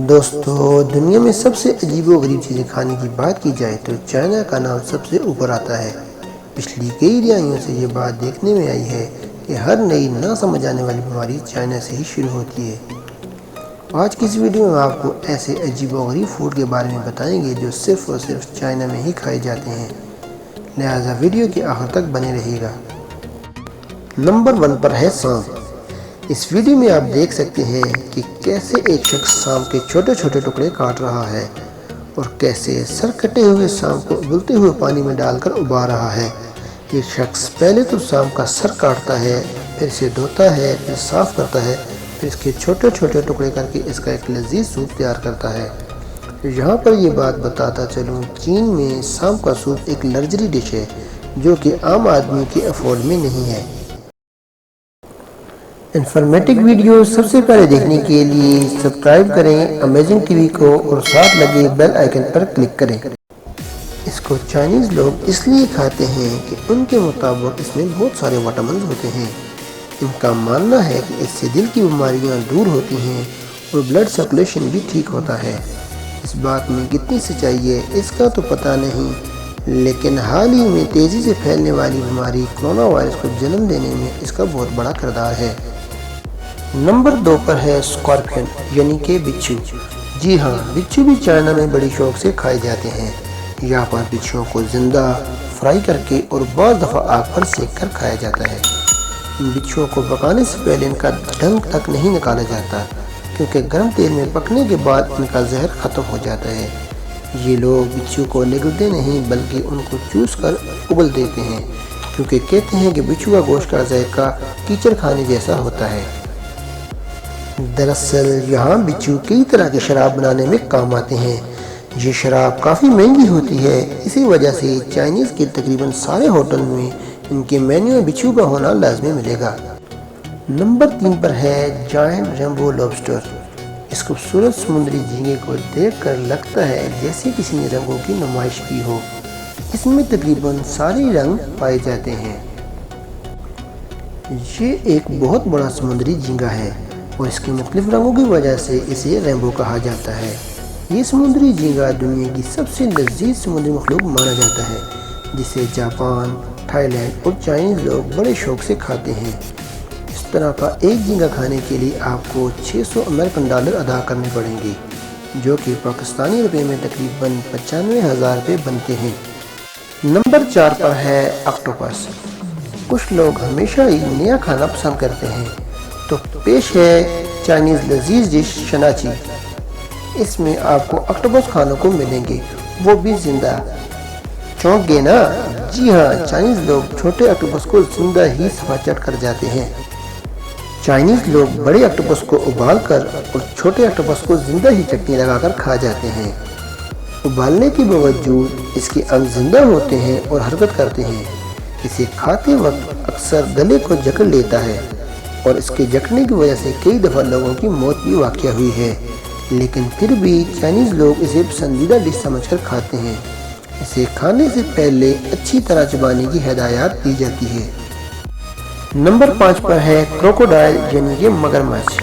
دوستو، دنیا میں سب سے عجیب و غریب چیزیں کھانے کی بات کی جائے تو چائنا کا نام سب سے اوپر آتا ہے۔ پچھلی کئی دہائیوں سے یہ بات دیکھنے میں آئی ہے کہ ہر نئی نہ سمجھ آنے والی بیماری چائنا سے ہی شروع ہوتی ہے۔ آج کی اس ویڈیو میں آپ کو ایسے عجیب و غریب فوڈ کے بارے میں بتائیں گے جو صرف اور صرف چائنا میں ہی کھائے جاتے ہیں، لہٰذا ویڈیو کے آخر تک بنے رہے گا۔ نمبر 1 پر ہے سانپ۔ اس ویڈیو میں آپ دیکھ سکتے ہیں کہ کیسے ایک شخص سانپ کے چھوٹے چھوٹے ٹکڑے کاٹ رہا ہے اور کیسے سر کٹے ہوئے سانپ کو ابلتے ہوئے پانی میں ڈال کر ابال رہا ہے۔ یہ شخص پہلے تو سانپ کا سر کاٹتا ہے، پھر اسے دھوتا ہے، پھر صاف کرتا ہے، پھر اس کے چھوٹے چھوٹے ٹکڑے کر کے اس کا ایک لذیذ سوپ تیار کرتا ہے۔ یہاں پر یہ بات بتاتا چلوں، چین میں سانپ کا سوپ ایک لگژری ڈش ہے جو کہ عام آدمی کے افورڈ میں نہیں ہے۔ انفارمیٹک ویڈیو سب سے پہلے دیکھنے کے لیے سبسکرائب کریں امیزنگ ٹی وی کو اور ساتھ لگے بیل آئیکن پر کلک کریں۔ اس کو چائنیز لوگ اس لیے کھاتے ہیں کہ ان کے مطابق اس میں بہت سارے وٹامنز ہوتے ہیں۔ ان کا ماننا ہے کہ اس سے دل کی بیماریاں دور ہوتی ہیں اور بلڈ سرکولیشن بھی ٹھیک ہوتا ہے۔ اس بات میں کتنی سچائی ہے اس کا تو پتہ نہیں، لیکن حال ہی میں تیزی سے پھیلنے والی بیماری کرونا وائرس کو جنم دینے میں اس کا بہت بڑا کردار ہے۔ نمبر 2 پر ہے اسکارپین یعنی کہ بچھو۔ جی ہاں، بچھو بھی چائنا میں بڑی شوق سے کھائے جاتے ہیں۔ یہاں پر بچھوؤں کو زندہ فرائی کر کے اور بعض دفعہ آگ پر سینک کر کھایا جاتا ہے۔ بچھوؤں کو پکانے سے پہلے ان کا ڈنک تک نہیں نکالا جاتا کیونکہ گرم تیل میں پکنے کے بعد ان کا زہر ختم ہو جاتا ہے۔ یہ لوگ بچھو کو نگلتے نہیں بلکہ ان کو چوس کر ابل دیتے ہیں کیونکہ کہتے ہیں کہ بچھو کا گوشت کا ذائقہ کیچڑ کھانے جیسا ہوتا ہے۔ دراصل یہاں بچھو کئی طرح کے شراب بنانے میں کام آتے ہیں۔ یہ شراب کافی مہنگی ہوتی ہے، اسی وجہ سے چائنیز کے تقریباً سارے ہوٹل میں ان کے مینیو میں بچھو کا ہونا لازمی ملے گا۔ نمبر 3 پر ہے جائنٹ ریمبو لابسٹر۔ اس خوبصورت سمندری جھینگے کو دیکھ کر لگتا ہے جیسے کسی نے رنگوں کی نمائش کی ہو۔ اس میں تقریباً سارے رنگ پائے جاتے ہیں۔ یہ ایک بہت بڑا سمندری جھینگا ہے اور اس کے مختلف رنگوں کی وجہ سے اسے ریمبو کہا جاتا ہے۔ یہ سمندری جھینگا دنیا کی سب سے لذیذ سمندری مخلوق مانا جاتا ہے جسے جاپان، تھائی لینڈ اور چائنیز لوگ بڑے شوق سے کھاتے ہیں۔ اس طرح کا ایک جھینگا کھانے کے لیے آپ کو $600 امریکن ادا کرنے پڑیں گے جو کہ پاکستانی روپے میں تقریباً 95,000 روپے بنتے ہیں۔ نمبر 4 پر ہے آکٹوپس۔ کچھ لوگ ہمیشہ ہی نیا کھانا پسند کرتے ہیں تو پیش ہے چائنیز لذیذ ڈش شناچی۔ اس میں آپ کو آکٹوپس کھانوں کو ملیں گے، وہ بھی زندہ۔ چونک گئے نا؟ جی ہاں، چائنیز لوگ چھوٹے آکٹوپس کو زندہ ہی صفا چٹ کر جاتے ہیں۔ چائنیز لوگ بڑے آکٹوپس کو ابال کر اور چھوٹے آکٹوپس کو زندہ ہی چٹنی لگا کر کھا جاتے ہیں۔ ابالنے کے باوجود اس کے انگ زندہ ہوتے ہیں اور حرکت کرتے ہیں۔ اسے کھاتے وقت اکثر گلے کو جکڑ لیتا ہے اور اس کے جکڑنے کی وجہ سے کئی دفعہ لوگوں کی موت بھی واقع ہوئی ہے، لیکن پھر بھی چائنیز لوگ اسے پسندیدہ ڈش سمجھ کر کھاتے ہیں۔ اسے کھانے سے پہلے اچھی طرح چبانے کی ہدایات دی جاتی ہے۔ نمبر 5 پر ہے کروکوڈائل یعنی کہ مگرمچھ۔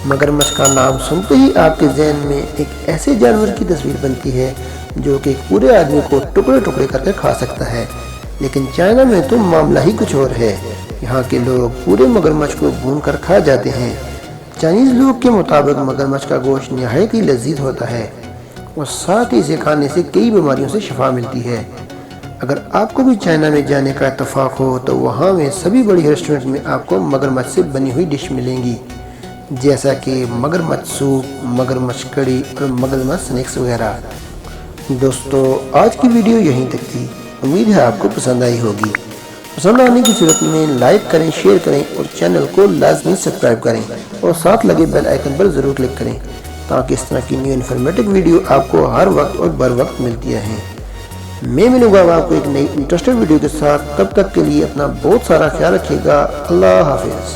مگرمچھ کا نام سنتے ہی آپ کے ذہن میں ایک ایسے جانور کی تصویر بنتی ہے جو کہ ایک پورے آدمی کو ٹکڑے ٹکڑے کر کے کھا سکتا ہے، لیکن چائنا میں تو معاملہ ہی کچھ اور ہے۔ یہاں کے لوگ پورے مگرمچھ کو بھون کر کھا جاتے ہیں۔ چائنیز لوگ کے مطابق مگرمچھ کا گوشت نہایت ہی لذیذ ہوتا ہے اور ساتھ ہی اسے کھانے سے کئی بیماریوں سے شفا ملتی ہے۔ اگر آپ کو بھی چائنا میں جانے کا اتفاق ہو تو وہاں میں سبھی بڑی ریسٹورنٹ میں آپ کو مگرمچھ سے بنی ہوئی ڈش ملیں گی، جیسا کہ مگرمچھ سوپ، مگرمچھ کڑی اور مگرمچھ سنیکس وغیرہ۔ دوستو، آج کی ویڈیو یہیں تک تھی، امید ہے آپ کو پسند آئی ہوگی۔ پسند آنے کی صورت میں لائک کریں، شیئر کریں اور چینل کو لازمی سبسکرائب کریں اور ساتھ لگے بیل آئیکن پر ضرور کلک کریں تاکہ اس طرح کی نیو انفارمیٹک ویڈیو آپ کو ہر وقت اور بر وقت ملتی رہیں۔ میں ملوں گا آپ کو ایک نئی انٹرسٹنگ ویڈیو کے ساتھ، تب تک کے لیے اپنا بہت سارا خیال رکھیے گا۔ اللہ حافظ۔